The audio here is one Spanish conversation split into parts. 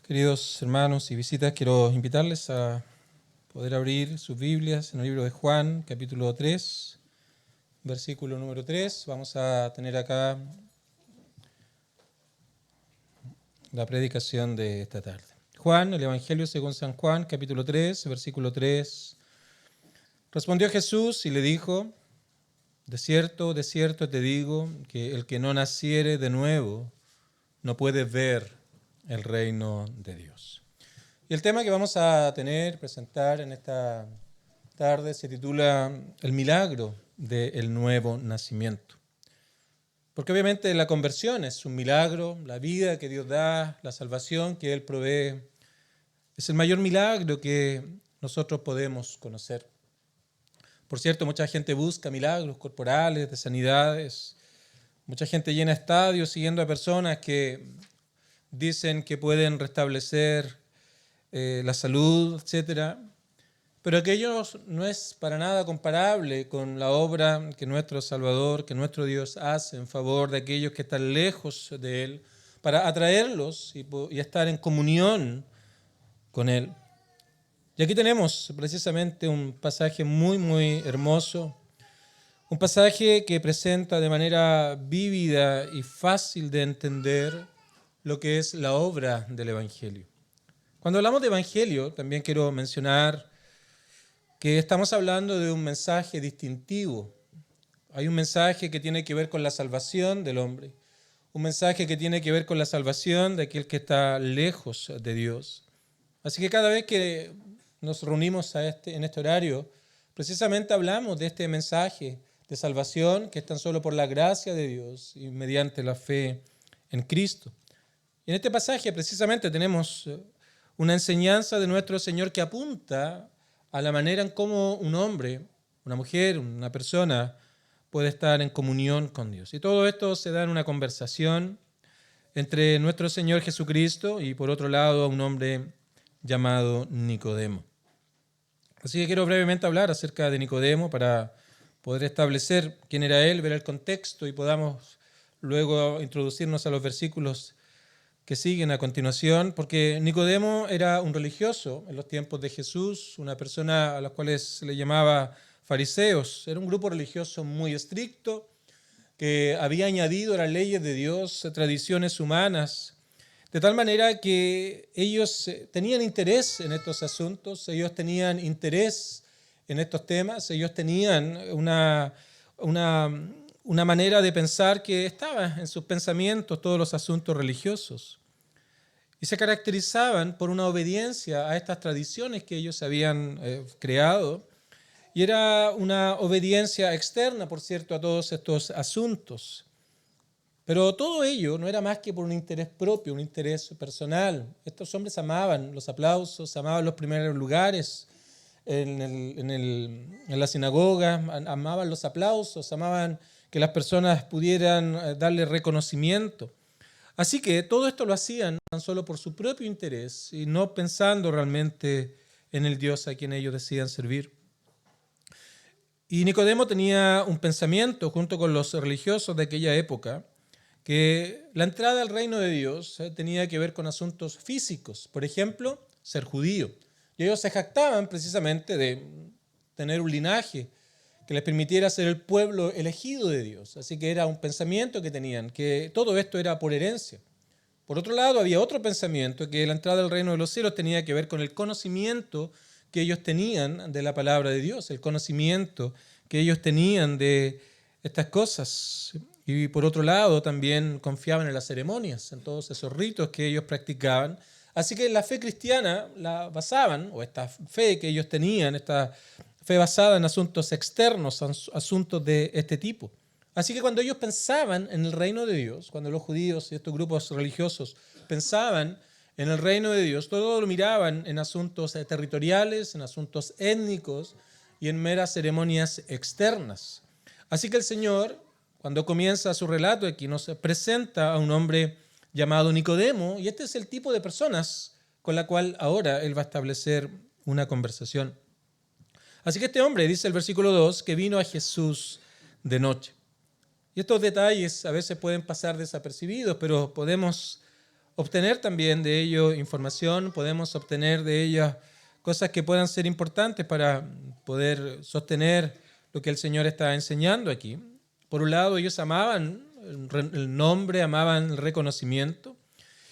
Queridos hermanos y visitas, quiero invitarles a poder abrir sus Biblias en el libro de Juan, capítulo 3, versículo número 3. Vamos a tener acá la predicación de esta tarde. Juan, el Evangelio según San Juan, capítulo 3, versículo 3. Respondió Jesús y le dijo: de cierto te digo, que el que no naciere de nuevo no puede ver el reino de Dios. Y el tema que vamos a presentar en esta tarde se titula El milagro del nuevo nacimiento. Porque obviamente la conversión es un milagro, la vida que Dios da, la salvación que Él provee, es el mayor milagro que nosotros podemos conocer. Por cierto, mucha gente busca milagros corporales, de sanidades. Mucha gente llena estadios siguiendo a personas que dicen que pueden restablecer la salud, etc. Pero aquello no es para nada comparable con la obra que nuestro Salvador, que nuestro Dios hace en favor de aquellos que están lejos de Él, para atraerlos y estar en comunión con Él. Y aquí tenemos precisamente un pasaje muy hermoso, un pasaje que presenta de manera vívida y fácil de entender lo que es la obra del Evangelio. Cuando hablamos de Evangelio, también quiero mencionar que estamos hablando de un mensaje distintivo. Hay un mensaje que tiene que ver con la salvación del hombre, un mensaje que tiene que ver con la salvación de aquel que está lejos de Dios. Así que cada vez que nos reunimos en este horario, precisamente hablamos de este mensaje de salvación que es tan solo por la gracia de Dios y mediante la fe en Cristo. Y en este pasaje precisamente tenemos una enseñanza de nuestro Señor que apunta a la manera en cómo un hombre, una mujer, una persona puede estar en comunión con Dios. Y todo esto se da en una conversación entre nuestro Señor Jesucristo y por otro lado a un hombre llamado Nicodemo. Así que quiero brevemente hablar acerca de Nicodemo para poder establecer quién era él, ver el contexto y podamos luego introducirnos a los versículos que siguen a continuación, porque Nicodemo era un religioso en los tiempos de Jesús, una persona a las cuales se le llamaba fariseos. Era un grupo religioso muy estricto que había añadido a las leyes de Dios tradiciones humanas, de tal manera que ellos tenían interés en estos asuntos, ellos tenían interés en estos temas, ellos tenían una manera de pensar que estaba en sus pensamientos todos los asuntos religiosos. Y se caracterizaban por una obediencia a estas tradiciones que ellos habían creado. Y era una obediencia externa, por cierto, a todos estos asuntos. Pero todo ello no era más que por un interés propio, un interés personal. Estos hombres amaban los aplausos, amaban los primeros lugares en la sinagoga, amaban los aplausos, amaban que las personas pudieran darle reconocimiento. Así que todo esto lo hacían tan solo por su propio interés y no pensando realmente en el Dios a quien ellos decían servir. Y Nicodemo tenía un pensamiento junto con los religiosos de aquella época que la entrada al reino de Dios tenía que ver con asuntos físicos, por ejemplo, ser judío. Y ellos se jactaban precisamente de tener un linaje que les permitiera ser el pueblo elegido de Dios. Así que era un pensamiento que tenían, que todo esto era por herencia. Por otro lado, había otro pensamiento, que la entrada al reino de los cielos tenía que ver con el conocimiento que ellos tenían de la palabra de Dios, el conocimiento que ellos tenían de estas cosas. Y por otro lado, también confiaban en las ceremonias, en todos esos ritos que ellos practicaban. Así que la fe cristiana la basaban, o esta fe que ellos tenían, esta fe basada en asuntos externos, asuntos de este tipo. Así que cuando ellos pensaban en el reino de Dios, cuando los judíos y estos grupos religiosos pensaban en el reino de Dios, todo lo miraban en asuntos territoriales, en asuntos étnicos y en meras ceremonias externas. Así que el Señor, cuando comienza su relato aquí, nos presenta a un hombre llamado Nicodemo, y este es el tipo de personas con la cual ahora él va a establecer una conversación. Así que este hombre, dice el versículo 2, que vino a Jesús de noche. Y estos detalles a veces pueden pasar desapercibidos, pero podemos obtener también de ello información, podemos obtener de ellas cosas que puedan ser importantes para poder sostener lo que el Señor está enseñando aquí. Por un lado, ellos amaban el nombre, amaban el reconocimiento,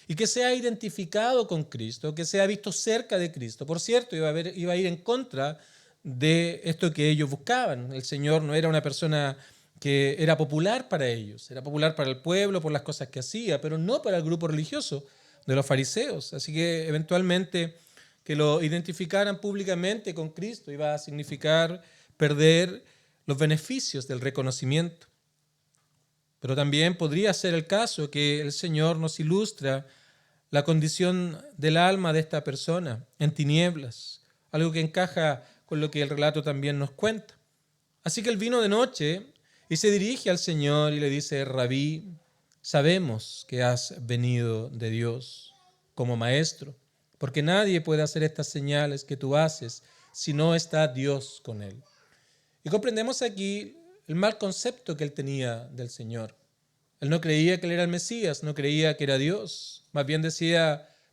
y que sea identificado con Cristo, que sea visto cerca de Cristo. Por cierto, iba a ir en contra de esto que ellos buscaban. El Señor no era una persona que era popular para ellos, era popular para el pueblo por las cosas que hacía, pero no para el grupo religioso de los fariseos. Así que eventualmente que lo identificaran públicamente con Cristo iba a significar perder los beneficios del reconocimiento. Pero también podría ser el caso que el Señor nos ilustra la condición del alma de esta persona en tinieblas, algo que encaja con lo que el relato también nos cuenta. Así que él vino de noche y se dirige al Señor y le dice: Rabí, sabemos que has venido de Dios como maestro, porque nadie puede hacer estas señales que tú haces si no está Dios con él. Y comprendemos aquí el mal concepto que él tenía del Señor. Él no creía que él era el Mesías, no creía que era Dios. Más bien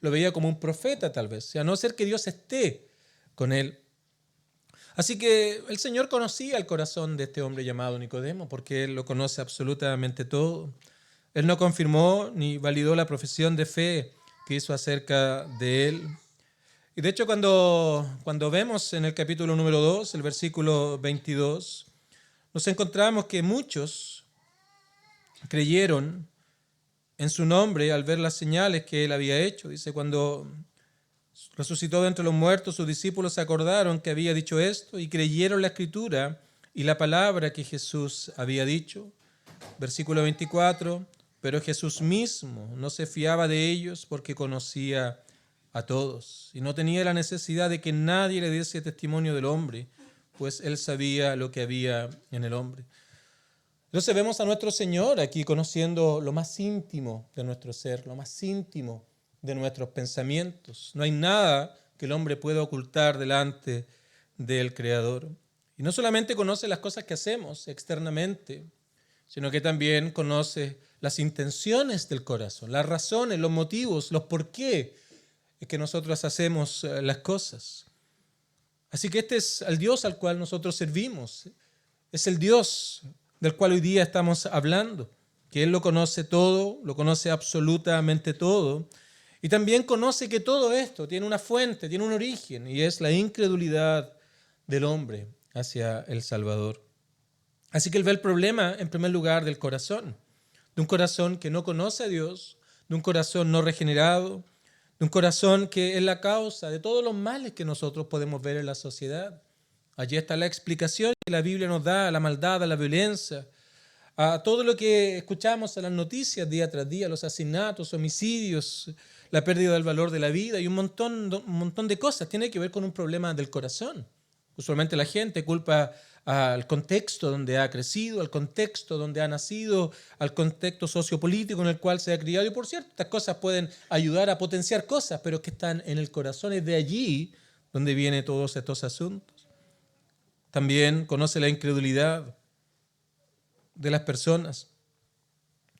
lo veía como un profeta tal vez, a no ser que Dios esté con él. Así que el Señor conocía el corazón de este hombre llamado Nicodemo, porque Él lo conoce absolutamente todo. Él no confirmó ni validó la profesión de fe que hizo acerca de él. Y de hecho, cuando vemos en el capítulo número 2, el versículo 22, nos encontramos que muchos creyeron en su nombre al ver las señales que él había hecho. Dice, cuando resucitó de entre los muertos, sus discípulos se acordaron que había dicho esto y creyeron la escritura y la palabra que Jesús había dicho. Versículo 24, pero Jesús mismo no se fiaba de ellos porque conocía a todos y no tenía la necesidad de que nadie le diese testimonio del hombre, pues él sabía lo que había en el hombre. Entonces vemos a nuestro Señor aquí conociendo lo más íntimo de nuestro ser, lo más íntimo de nuestros pensamientos. No hay nada que el hombre pueda ocultar delante del Creador. Y no solamente conoce las cosas que hacemos externamente, sino que también conoce las intenciones del corazón, las razones, los motivos, los por qué es que nosotros hacemos las cosas. Así que este es el Dios al cual nosotros servimos. Es el Dios del cual hoy día estamos hablando, que Él lo conoce todo, lo conoce absolutamente todo, y también conoce que todo esto tiene una fuente, tiene un origen, y es la incredulidad del hombre hacia el Salvador. Así que Él ve el problema, en primer lugar, del corazón, de un corazón que no conoce a Dios, de un corazón no regenerado, de un corazón que es la causa de todos los males que nosotros podemos ver en la sociedad. Allí está la explicación que la Biblia nos da a la maldad, a la violencia, a todo lo que escuchamos en las noticias día tras día, los asesinatos, homicidios, la pérdida del valor de la vida y un montón de cosas. Tiene que ver con un problema del corazón. Usualmente la gente culpa al contexto donde ha crecido, al contexto donde ha nacido, al contexto sociopolítico en el cual se ha criado. Y por cierto, estas cosas pueden ayudar a potenciar cosas, pero que están en el corazón. Es de allí donde vienen todos estos asuntos. También conoce la incredulidad de las personas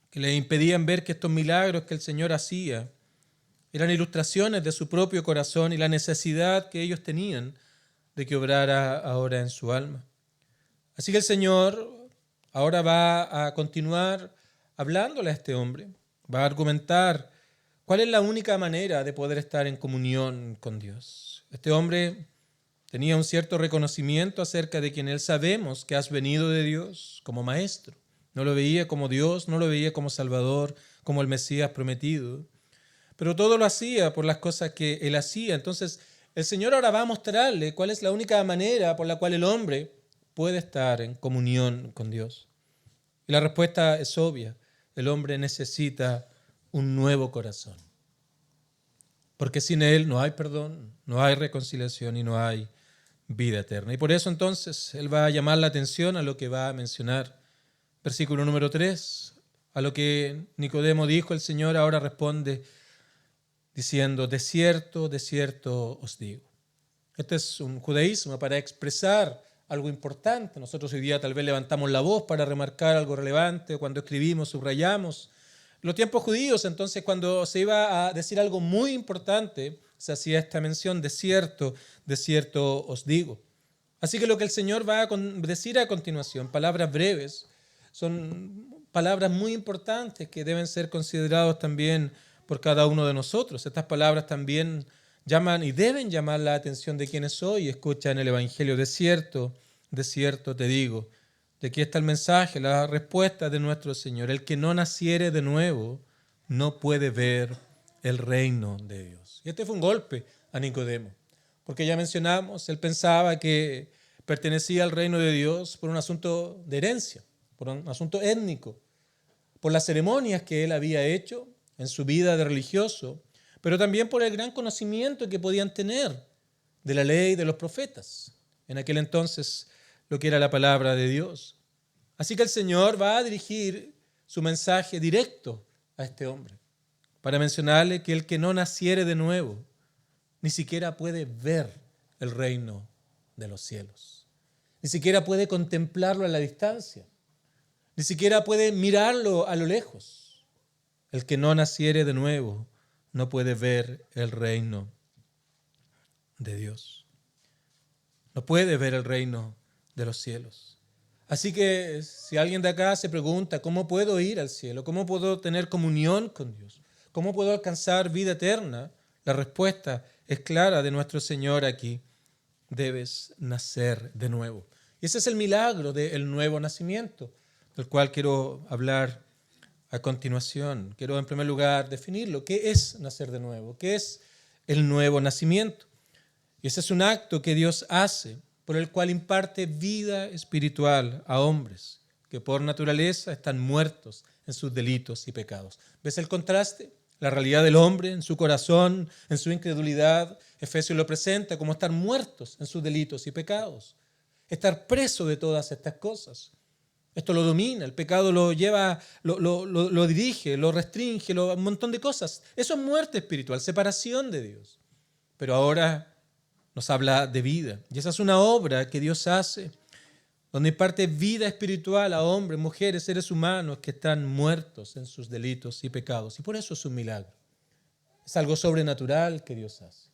que le impedían ver que estos milagros que el Señor hacía eran ilustraciones de su propio corazón y la necesidad que ellos tenían de que obrara ahora en su alma. Así que el Señor ahora va a continuar hablándole a este hombre, va a argumentar cuál es la única manera de poder estar en comunión con Dios. Este hombre tenía un cierto reconocimiento acerca de quien él sabemos que has venido de Dios como maestro. No lo veía como Dios, no lo veía como Salvador, como el Mesías prometido, pero todo lo hacía por las cosas que él hacía. Entonces, el Señor ahora va a mostrarle cuál es la única manera por la cual el hombre puede estar en comunión con Dios. Y la respuesta es obvia. El hombre necesita un nuevo corazón. Porque sin Él no hay perdón, no hay reconciliación y no hay vida eterna. Y por eso entonces Él va a llamar la atención a lo que va a mencionar. Versículo número 3. A lo que Nicodemo dijo, el Señor ahora responde diciendo: de cierto os digo. Este es un judaísmo para expresar algo importante. Nosotros hoy día tal vez levantamos la voz para remarcar algo relevante. Cuando escribimos, subrayamos. los tiempos judíos, entonces, cuando se iba a decir algo muy importante, se hacía esta mención: de cierto os digo. Así que lo que el Señor va a decir a continuación, palabras breves, son palabras muy importantes que deben ser consideradas también por cada uno de nosotros. Estas palabras también llaman y deben llamar la atención de quienes hoy escuchan el Evangelio. De cierto te digo. De aquí está el mensaje, la respuesta de nuestro Señor: el que no naciere de nuevo no puede ver el reino de Dios. Y este fue un golpe a Nicodemo, porque ya mencionamos, él pensaba que pertenecía al reino de Dios por un asunto de herencia, por un asunto étnico, por las ceremonias que él había hecho en su vida de religioso, pero también por el gran conocimiento que podían tener de la ley de los profetas, en aquel entonces lo que era la palabra de Dios. Así que el Señor va a dirigir su mensaje directo a este hombre, para mencionarle que el que no naciere de nuevo ni siquiera puede ver el reino de los cielos, ni siquiera puede contemplarlo a la distancia, ni siquiera puede mirarlo a lo lejos. El que no naciere de nuevo no puede ver el reino de Dios, no puede ver el reino de los cielos. Así que si alguien de acá se pregunta: ¿cómo puedo ir al cielo? ¿Cómo puedo tener comunión con Dios? ¿Cómo puedo alcanzar vida eterna? La respuesta es clara de nuestro Señor aquí: debes nacer de nuevo. Y ese es el milagro del nuevo nacimiento, del cual quiero hablar a continuación. Quiero en primer lugar definirlo. ¿Qué es nacer de nuevo? ¿Qué es el nuevo nacimiento? Y ese es un acto que Dios hace, por el cual imparte vida espiritual a hombres que por naturaleza están muertos en sus delitos y pecados. ¿Ves el contraste? La realidad del hombre en su corazón, en su incredulidad. Efesios lo presenta como estar muertos en sus delitos y pecados. Estar preso de todas estas cosas. Esto lo domina, el pecado lo lleva, lo dirige, lo restringe, un montón de cosas. Eso es muerte espiritual, separación de Dios. Pero ahora nos habla de vida. Y esa es una obra que Dios hace, donde imparte vida espiritual a hombres, mujeres, seres humanos que están muertos en sus delitos y pecados. Y por eso es un milagro. Es algo sobrenatural que Dios hace.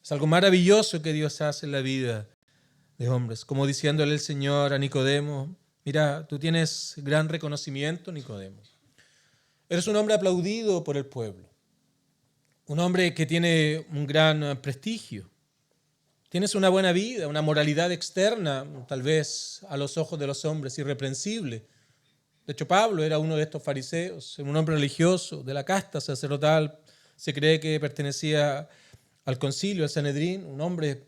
Es algo maravilloso que Dios hace en la vida de hombres. Como diciéndole el Señor a Nicodemo: mira, tú tienes gran reconocimiento, Nicodemo. Eres un hombre aplaudido por el pueblo. Un hombre que tiene un gran prestigio. Tienes una buena vida, una moralidad externa, tal vez a los ojos de los hombres, irreprensible. De hecho, Pablo era uno de estos fariseos, un hombre religioso, de la casta sacerdotal. Se cree que pertenecía al concilio, al Sanedrín, un hombre,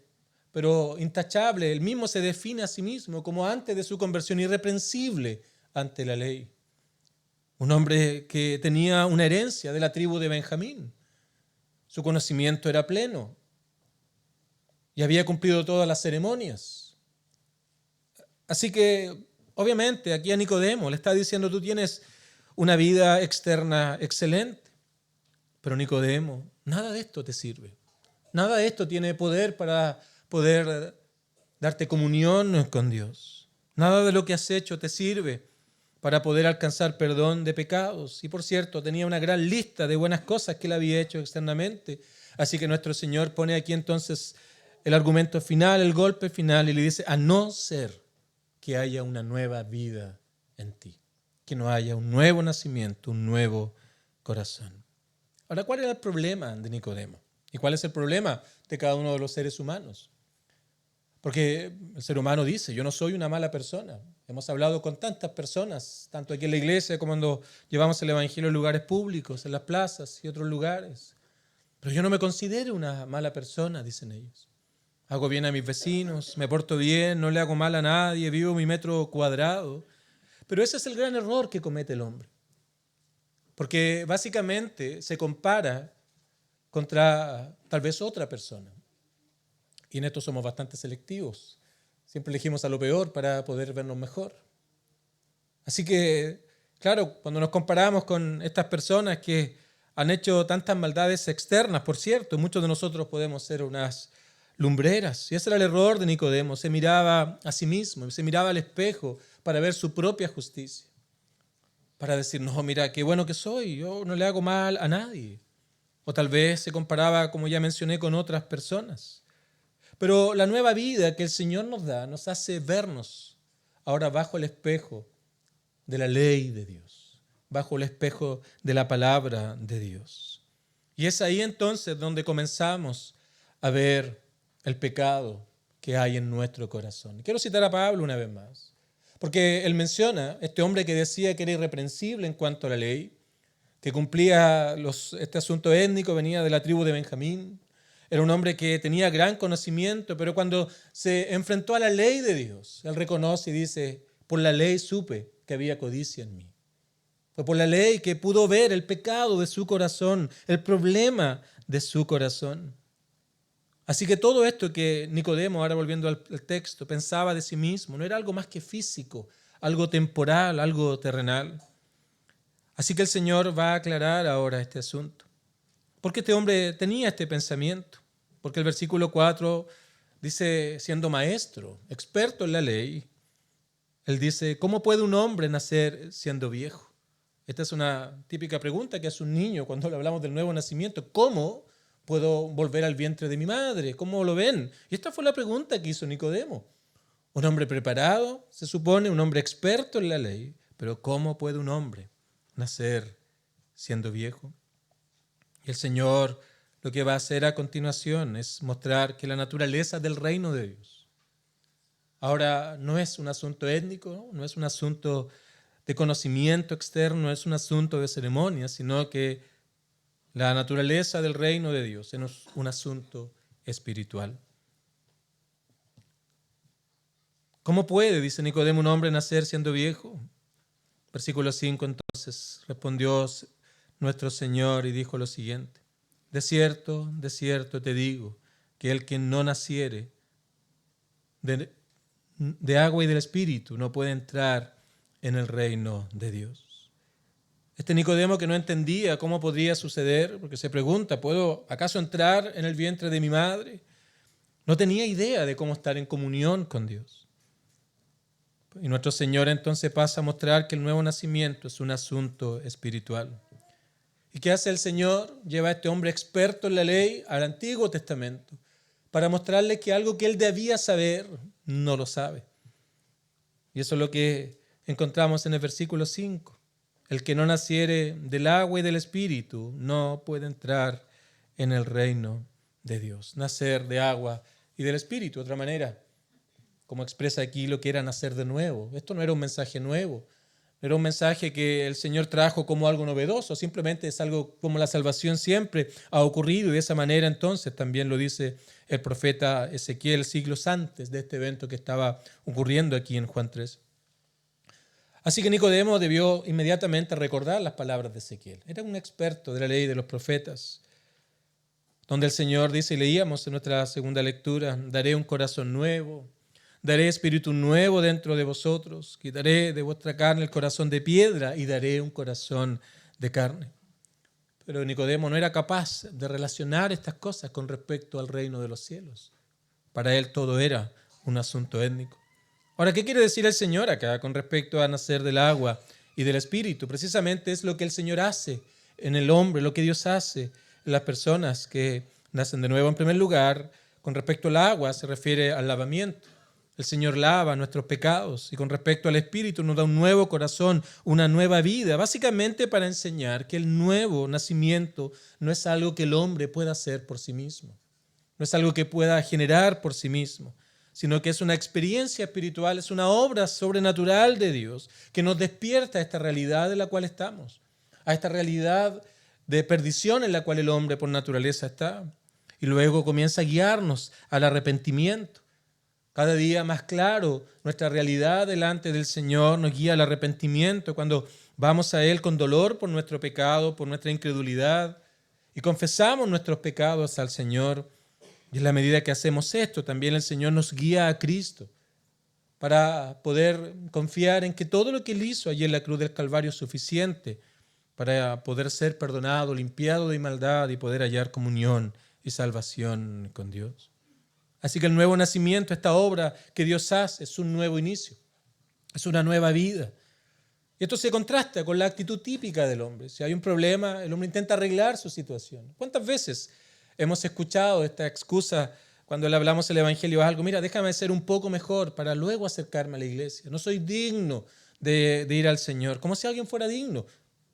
pero intachable. Él mismo se define a sí mismo como antes de su conversión irreprensible ante la ley. Un hombre que tenía una herencia de la tribu de Benjamín. Su conocimiento era pleno y había cumplido todas las ceremonias. Así que, obviamente, aquí a Nicodemo le está diciendo: tú tienes una vida externa excelente. Pero Nicodemo, nada de esto te sirve. Nada de esto tiene poder para poder darte comunión con Dios. Nada de lo que has hecho te sirve para poder alcanzar perdón de pecados. Y por cierto, tenía una gran lista de buenas cosas que él había hecho externamente. Así que nuestro Señor pone aquí entonces el argumento final, el golpe final, y le dice: a no ser que haya una nueva vida en ti, que no haya un nuevo nacimiento, un nuevo corazón. Ahora, ¿cuál era el problema de Nicodemo? ¿Y cuál es el problema de cada uno de los seres humanos? Porque el ser humano dice: yo no soy una mala persona. Hemos hablado con tantas personas, tanto aquí en la iglesia como cuando llevamos el Evangelio en lugares públicos, en las plazas y otros lugares. Pero yo no me considero una mala persona, dicen ellos. Hago bien a mis vecinos, me porto bien, no le hago mal a nadie, vivo mi metro cuadrado. Pero ese es el gran error que comete el hombre. Porque básicamente se compara contra tal vez otra persona. Y en esto somos bastante selectivos. Siempre elegimos a lo peor para poder vernos mejor. Así que, claro, cuando nos comparamos con estas personas que han hecho tantas maldades externas, por cierto, muchos de nosotros podemos ser unas lumbreras. Y ese era el error de Nicodemo. Se miraba a sí mismo, se miraba al espejo para ver su propia justicia. para decir, no, mira, qué bueno que soy, yo no le hago mal a nadie. O tal vez se comparaba, como ya mencioné, con otras personas. Pero la nueva vida que el Señor nos da nos hace vernos ahora bajo el espejo de la ley de Dios, bajo el espejo de la palabra de Dios. Y es ahí entonces donde comenzamos a ver el pecado que hay en nuestro corazón. Quiero citar a Pablo una vez más, porque él menciona, este hombre que decía que era irreprensible en cuanto a la ley, que cumplía este asunto étnico, venía de la tribu de Benjamín, era un hombre que tenía gran conocimiento, pero cuando se enfrentó a la ley de Dios, él reconoce y dice, por la ley supe que había codicia en mí. Fue por la ley que pudo ver el pecado de su corazón, el problema de su corazón. Así que todo esto que Nicodemo, ahora volviendo al texto, pensaba de sí mismo, no era algo más que físico, algo temporal, algo terrenal. Así que el Señor va a aclarar ahora este asunto. Porque este hombre tenía este pensamiento. Porque el versículo 4 dice, siendo maestro, experto en la ley, él dice, ¿cómo puede un hombre nacer siendo viejo? Esta es una típica pregunta que hace un niño cuando le hablamos del nuevo nacimiento. ¿Cómo puedo volver al vientre de mi madre? ¿Cómo lo ven? Y esta fue la pregunta que hizo Nicodemo. Un hombre preparado, se supone, un hombre experto en la ley, pero ¿cómo puede un hombre nacer siendo viejo? Y el Señor lo que va a hacer a continuación es mostrar que la naturaleza del reino de Dios ahora no es un asunto étnico, no es un asunto de conocimiento externo, no es un asunto de ceremonia, sino que la naturaleza del reino de Dios es un asunto espiritual. ¿Cómo puede, dice Nicodemo, un hombre nacer siendo viejo? Versículo 5, entonces respondió nuestro Señor y dijo lo siguiente: de cierto te digo, que el que no naciere de agua y del Espíritu no puede entrar en el reino de Dios. Este Nicodemo, que no entendía cómo podría suceder, porque se pregunta, ¿puedo acaso entrar en el vientre de mi madre? No tenía idea de cómo estar en comunión con Dios. Y nuestro Señor entonces pasa a mostrar que el nuevo nacimiento es un asunto espiritual. ¿Y qué hace el Señor? Lleva a este hombre experto en la ley al Antiguo Testamento para mostrarle que algo que él debía saber no lo sabe. Y eso es lo que encontramos en el versículo 5. El que no naciere del agua y del Espíritu no puede entrar en el reino de Dios. Nacer de agua y del Espíritu, de otra manera, como expresa aquí lo que era nacer de nuevo. Esto no era un mensaje nuevo, era un mensaje que el Señor trajo como algo novedoso, simplemente es algo como la salvación siempre ha ocurrido, y de esa manera entonces también lo dice el profeta Ezequiel siglos antes de este evento que estaba ocurriendo aquí en Juan 3. Así que Nicodemo debió inmediatamente recordar las palabras de Ezequiel. Era un experto de la ley de los profetas, donde el Señor dice, y leíamos en nuestra segunda lectura, daré un corazón nuevo, daré espíritu nuevo dentro de vosotros, quitaré de vuestra carne el corazón de piedra y daré un corazón de carne. Pero Nicodemo no era capaz de relacionar estas cosas con respecto al reino de los cielos. Para él todo era un asunto étnico. Ahora, ¿qué quiere decir el Señor acá con respecto a nacer del agua y del Espíritu? Precisamente es lo que el Señor hace en el hombre, lo que Dios hace en las personas que nacen de nuevo. En primer lugar, con respecto al agua se refiere al lavamiento. El Señor lava nuestros pecados, y con respecto al Espíritu nos da un nuevo corazón, una nueva vida, básicamente para enseñar que el nuevo nacimiento no es algo que el hombre pueda hacer por sí mismo, no es algo que pueda generar por sí mismo, sino que es una experiencia espiritual, es una obra sobrenatural de Dios que nos despierta a esta realidad en la cual estamos, a esta realidad de perdición en la cual el hombre por naturaleza está, y luego comienza a guiarnos al arrepentimiento. Cada día más claro, nuestra realidad delante del Señor nos guía al arrepentimiento cuando vamos a Él con dolor por nuestro pecado, por nuestra incredulidad, y confesamos nuestros pecados al Señor. Y en la medida que hacemos esto, también el Señor nos guía a Cristo para poder confiar en que todo lo que Él hizo allí en la cruz del Calvario es suficiente para poder ser perdonado, limpiado de maldad y poder hallar comunión y salvación con Dios. Así que el nuevo nacimiento, esta obra que Dios hace, es un nuevo inicio, es una nueva vida. Y esto se contrasta con la actitud típica del hombre. Si hay un problema, el hombre intenta arreglar su situación. ¿Cuántas veces hemos escuchado esta excusa cuando le hablamos el Evangelio a algo? Mira, déjame ser un poco mejor para luego acercarme a la iglesia. No soy digno de ir al Señor. Como si alguien fuera digno.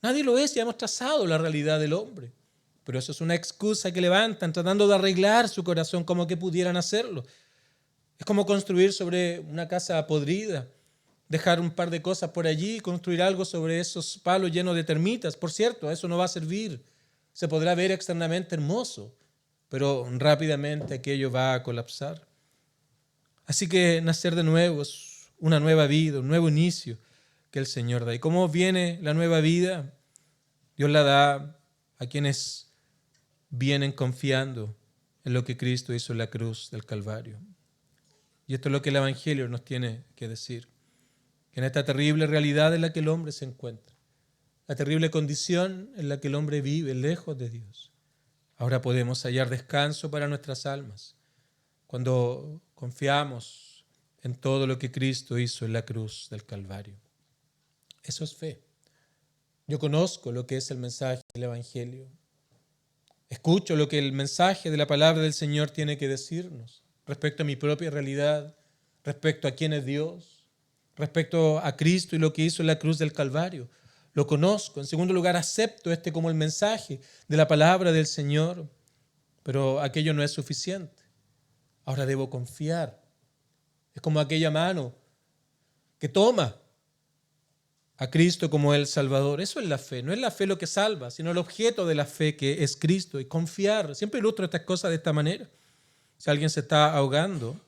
Nadie lo es, ya hemos trazado la realidad del hombre. Pero eso es una excusa que levantan tratando de arreglar su corazón como que pudieran hacerlo. Es como construir sobre una casa podrida. Dejar un par de cosas por allí y construir algo sobre esos palos llenos de termitas. Por cierto, eso no va a servir. Se podrá ver externamente hermoso, pero rápidamente aquello va a colapsar. Así que nacer de nuevo es una nueva vida, un nuevo inicio que el Señor da. ¿Y cómo viene la nueva vida? Dios la da a quienes vienen confiando en lo que Cristo hizo en la cruz del Calvario. Y esto es lo que el Evangelio nos tiene que decir. Que en esta terrible realidad en la que el hombre se encuentra, la terrible condición en la que el hombre vive lejos de Dios, ahora podemos hallar descanso para nuestras almas cuando confiamos en todo lo que Cristo hizo en la cruz del Calvario. Eso es fe. Yo conozco lo que es el mensaje del Evangelio. Escucho lo que el mensaje de la palabra del Señor tiene que decirnos respecto a mi propia realidad, respecto a quién es Dios, respecto a Cristo y lo que hizo en la cruz del Calvario. Lo conozco. En segundo lugar, acepto como el mensaje de la palabra del Señor, pero aquello no es suficiente. Ahora debo confiar. Es como aquella mano que toma a Cristo como el Salvador. Eso es la fe. No es la fe lo que salva, sino el objeto de la fe que es Cristo. Y confiar. Siempre ilustro estas cosas de esta manera. Si alguien se está ahogando,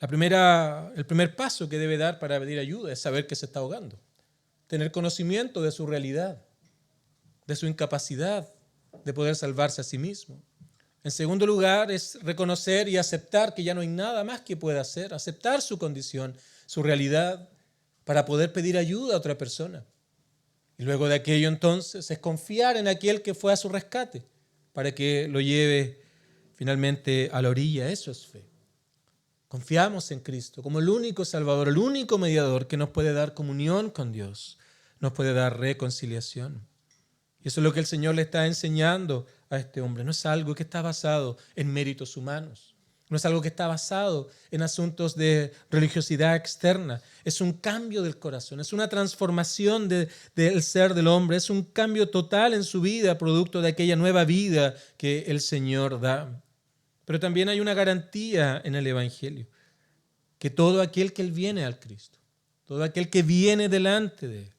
el primer paso que debe dar para pedir ayuda es saber que se está ahogando. Tener conocimiento de su realidad, de su incapacidad de poder salvarse a sí mismo. En segundo lugar, es reconocer y aceptar que ya no hay nada más que pueda hacer, aceptar su condición, su realidad, para poder pedir ayuda a otra persona. Y luego de aquello entonces es confiar en aquel que fue a su rescate para que lo lleve finalmente a la orilla. Eso es fe. Confiamos en Cristo como el único Salvador, el único mediador que nos puede dar comunión con Dios, nos puede dar reconciliación. Y eso es lo que el Señor le está enseñando a este hombre. No es algo que está basado en méritos humanos. No es algo que está basado en asuntos de religiosidad externa. Es un cambio del corazón, es una transformación del ser del hombre, es un cambio total en su vida, producto de aquella nueva vida que el Señor da. Pero también hay una garantía en el Evangelio, que todo aquel que viene al Cristo, todo aquel que viene delante de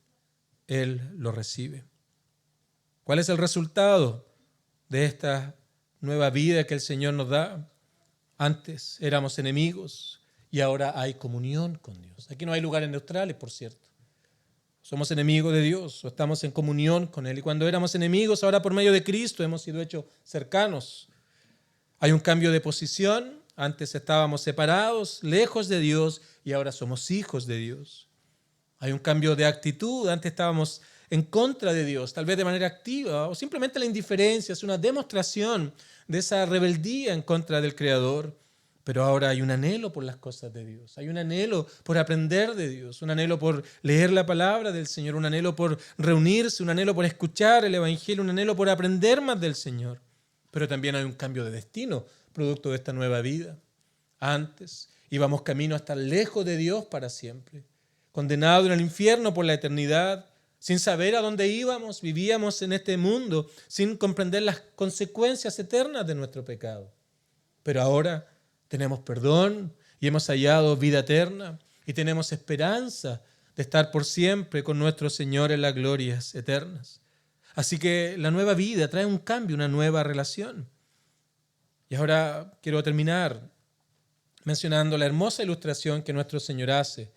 Él lo recibe. ¿Cuál es el resultado de esta nueva vida que el Señor nos da? Antes éramos enemigos y ahora hay comunión con Dios. Aquí no hay lugares neutrales, por cierto. Somos enemigos de Dios o estamos en comunión con Él. Y cuando éramos enemigos, ahora por medio de Cristo hemos sido hechos cercanos. Hay un cambio de posición. Antes estábamos separados, lejos de Dios, y ahora somos hijos de Dios. Hay un cambio de actitud. Antes estábamos en contra de Dios, tal vez de manera activa, o simplemente la indiferencia es una demostración de esa rebeldía en contra del Creador. Pero ahora hay un anhelo por las cosas de Dios, hay un anhelo por aprender de Dios, un anhelo por leer la palabra del Señor, un anhelo por reunirse, un anhelo por escuchar el Evangelio, un anhelo por aprender más del Señor. Pero también hay un cambio de destino, producto de esta nueva vida. Antes íbamos camino a estar lejos de Dios para siempre, condenados en el infierno por la eternidad, sin saber a dónde íbamos, vivíamos en este mundo, sin comprender las consecuencias eternas de nuestro pecado. Pero ahora tenemos perdón y hemos hallado vida eterna y tenemos esperanza de estar por siempre con nuestro Señor en las glorias eternas. Así que la nueva vida trae un cambio, una nueva relación. Y ahora quiero terminar mencionando la hermosa ilustración que nuestro Señor hace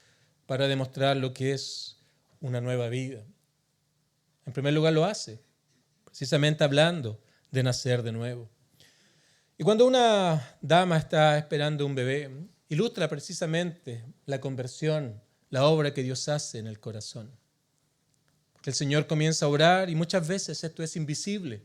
para demostrar lo que es una nueva vida. En primer lugar lo hace, precisamente hablando de nacer de nuevo. Y cuando una dama está esperando un bebé, ilustra precisamente la conversión, la obra que Dios hace en el corazón. Porque el Señor comienza a obrar y muchas veces esto es invisible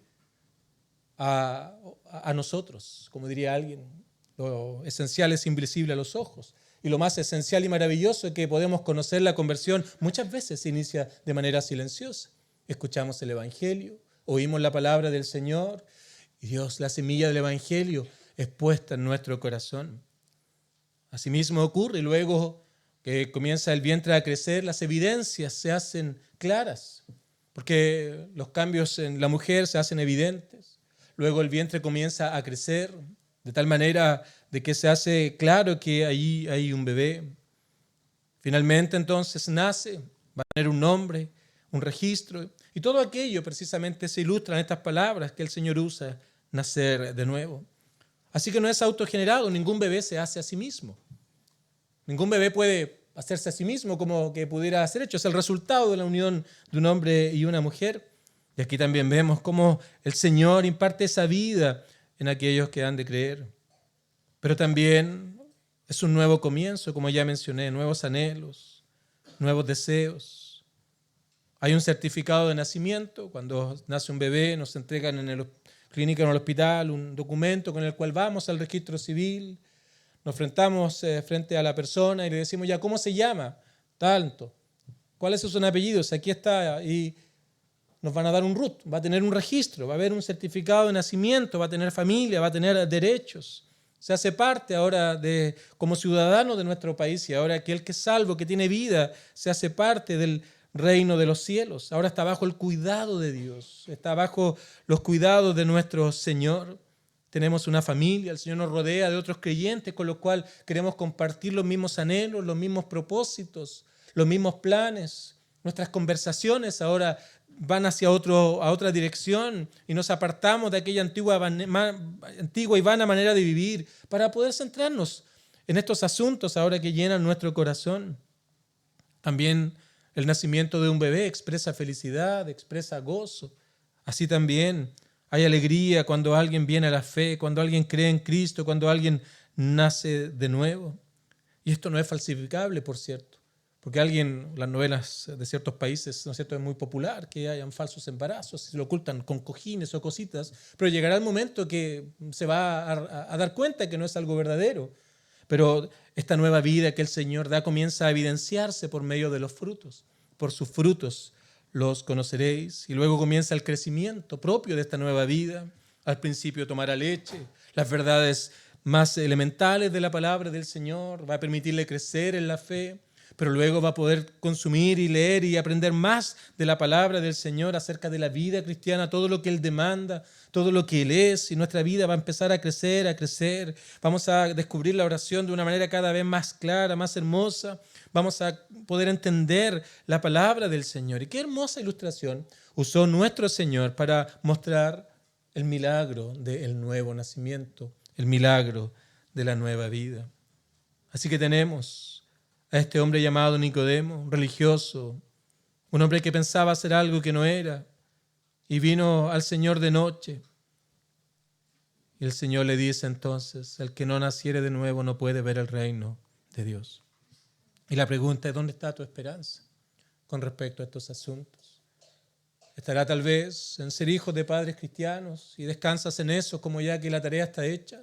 a nosotros. Como diría alguien, lo esencial es invisible a los ojos. Y lo más esencial y maravilloso es que podemos conocer la conversión. Muchas veces se inicia de manera silenciosa. Escuchamos el Evangelio, oímos la palabra del Señor y Dios, la semilla del Evangelio es puesta en nuestro corazón. Asimismo ocurre luego que comienza el vientre a crecer, las evidencias se hacen claras, porque los cambios en la mujer se hacen evidentes. Luego el vientre comienza a crecer de tal manera de que se hace claro que ahí hay un bebé. Finalmente entonces nace, va a tener un nombre, un registro, y todo aquello precisamente se ilustra en estas palabras que el Señor usa, nacer de nuevo. Así que no es autogenerado, ningún bebé se hace a sí mismo. Ningún bebé puede hacerse a sí mismo como que pudiera ser hecho. Es el resultado de la unión de un hombre y una mujer. Y aquí también vemos cómo el Señor imparte esa vida en aquellos que han de creer. Pero también es un nuevo comienzo, como ya mencioné, nuevos anhelos, nuevos deseos. Hay un certificado de nacimiento. Cuando nace un bebé nos entregan en la clínica o en el hospital un documento con el cual vamos al registro civil. Nos enfrentamos frente a la persona y le decimos, ya, ¿cómo se llama? Tanto. ¿Cuáles son sus apellidos? Aquí está. Y nos van a dar un RUT, va a tener un registro, va a haber un certificado de nacimiento, va a tener familia, va a tener derechos. Se hace parte ahora como ciudadano de nuestro país y ahora aquel que es salvo, que tiene vida, se hace parte del reino de los cielos. Ahora está bajo el cuidado de Dios, está bajo los cuidados de nuestro Señor. Tenemos una familia, el Señor nos rodea de otros creyentes con los cuales queremos compartir los mismos anhelos, los mismos propósitos, los mismos planes. Nuestras conversaciones ahora van hacia otra dirección y nos apartamos de aquella antigua y vana manera de vivir para poder centrarnos en estos asuntos ahora que llenan nuestro corazón. También el nacimiento de un bebé expresa felicidad, expresa gozo. Así también hay alegría cuando alguien viene a la fe, cuando alguien cree en Cristo, cuando alguien nace de nuevo. Y esto no es falsificable, por cierto, porque las novelas de ciertos países, ¿no es cierto?, es muy popular que hayan falsos embarazos, se lo ocultan con cojines o cositas, pero llegará el momento que se va a dar cuenta que no es algo verdadero. Pero esta nueva vida que el Señor da comienza a evidenciarse por medio de los frutos. Por sus frutos los conoceréis. Y luego comienza el crecimiento propio de esta nueva vida. Al principio tomará leche, las verdades más elementales de la palabra del Señor, va a permitirle crecer en la fe, pero luego va a poder consumir y leer y aprender más de la palabra del Señor acerca de la vida cristiana, todo lo que Él demanda, todo lo que Él es, y nuestra vida va a empezar a crecer, a crecer. Vamos a descubrir la oración de una manera cada vez más clara, más hermosa. Vamos a poder entender la palabra del Señor. Y qué hermosa ilustración usó nuestro Señor para mostrar el milagro del nuevo nacimiento, el milagro de la nueva vida. Así que tenemos a este hombre llamado Nicodemo, un religioso, un hombre que pensaba hacer algo que no era, y vino al Señor de noche. Y el Señor le dice entonces, el que no naciere de nuevo no puede ver el reino de Dios. Y la pregunta es, ¿dónde está tu esperanza con respecto a estos asuntos? ¿Estará tal vez en ser hijo de padres cristianos y descansas en eso como ya que la tarea está hecha?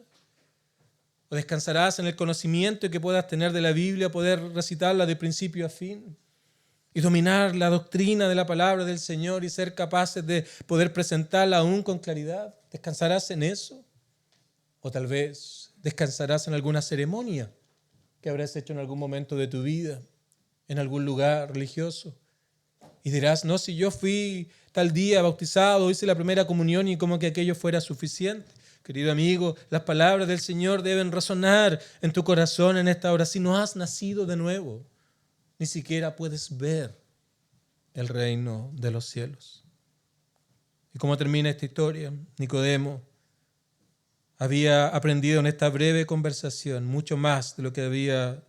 ¿O descansarás en el conocimiento que puedas tener de la Biblia, poder recitarla de principio a fin y dominar la doctrina de la palabra del Señor y ser capaces de poder presentarla aún con claridad? ¿Descansarás en eso? ¿O tal vez descansarás en alguna ceremonia que habrás hecho en algún momento de tu vida, en algún lugar religioso? Y dirás, no, si yo fui tal día bautizado, hice la primera comunión y como que aquello fuera suficiente. Querido amigo, las palabras del Señor deben resonar en tu corazón en esta hora. Si no has nacido de nuevo, ni siquiera puedes ver el reino de los cielos. ¿Y cómo termina esta historia? Nicodemo había aprendido en esta breve conversación mucho más de lo que había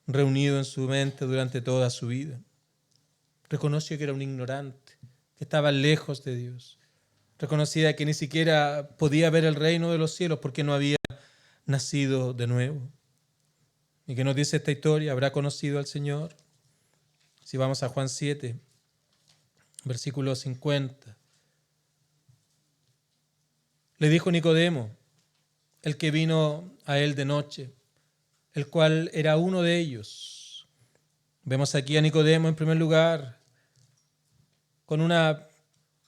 reunido en su mente durante toda su vida. Reconoció que era un ignorante, que estaba lejos de Dios. Reconocía que ni siquiera podía ver el reino de los cielos porque no había nacido de nuevo. ¿Y qué nos dice esta historia? ¿Habrá conocido al Señor? Si vamos a Juan 7, versículo 50. Le dijo Nicodemo, el que vino a él de noche, el cual era uno de ellos. Vemos aquí a Nicodemo en primer lugar, con una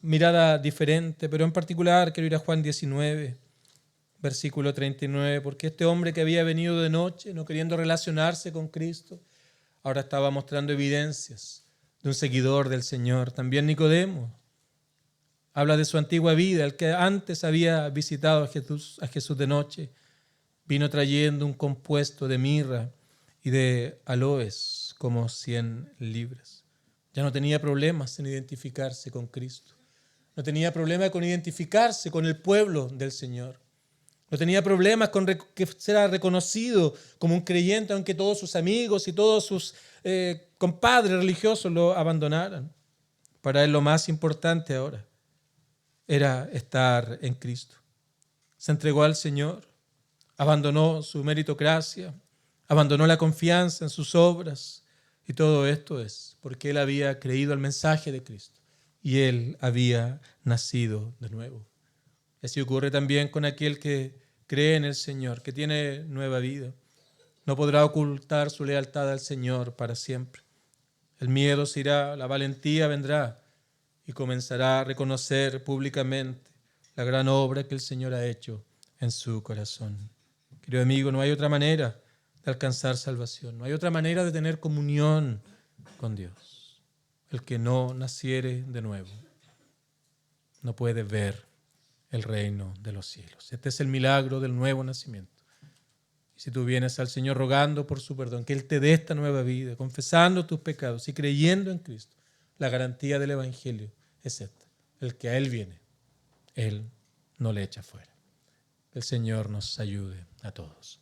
mirada diferente, pero en particular quiero ir a Juan 19, versículo 39, porque este hombre que había venido de noche, no queriendo relacionarse con Cristo, ahora estaba mostrando evidencias de un seguidor del Señor. También Nicodemo habla de su antigua vida, el que antes había visitado a Jesús de noche, vino trayendo un compuesto de mirra y de aloes, como 100 libras. Ya no tenía problemas en identificarse con Cristo. No tenía problema con identificarse con el pueblo del Señor. No tenía problemas con que fuera reconocido como un creyente, aunque todos sus amigos y todos sus compadres religiosos lo abandonaran. Para él lo más importante ahora era estar en Cristo. Se entregó al Señor, abandonó su meritocracia, abandonó la confianza en sus obras, y todo esto es porque él había creído al mensaje de Cristo y él había nacido de nuevo. Y así ocurre también con aquel que cree en el Señor, que tiene nueva vida. No podrá ocultar su lealtad al Señor para siempre. El miedo se irá, la valentía vendrá y comenzará a reconocer públicamente la gran obra que el Señor ha hecho en su corazón. Querido amigo, no hay otra manera de alcanzar salvación, no hay otra manera de tener comunión con Dios. El que no naciere de nuevo no puede ver el reino de los cielos. Este es el milagro del nuevo nacimiento. Y si tú vienes al Señor rogando por su perdón, que Él te dé esta nueva vida, confesando tus pecados y creyendo en Cristo, la garantía del Evangelio es esta: el que a Él viene, Él no le echa fuera. Que el Señor nos ayude a todos.